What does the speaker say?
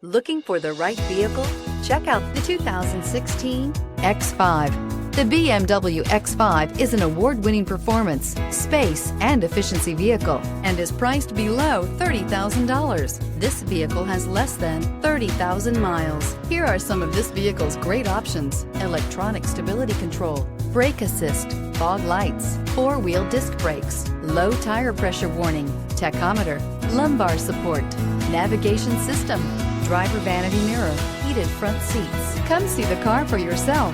Looking for the right vehicle? Check out the 2016 X5. The BMW X5 is an award-winning performance, space, and efficiency vehicle and is priced below $30,000. This vehicle has less than 30,000 miles. Here are some of this vehicle's great options: electronic stability control, brake assist, fog lights, four-wheel disc brakes, low tire pressure warning, tachometer, lumbar support, navigation system, driver vanity mirror, heated front seats. Come see the car for yourself.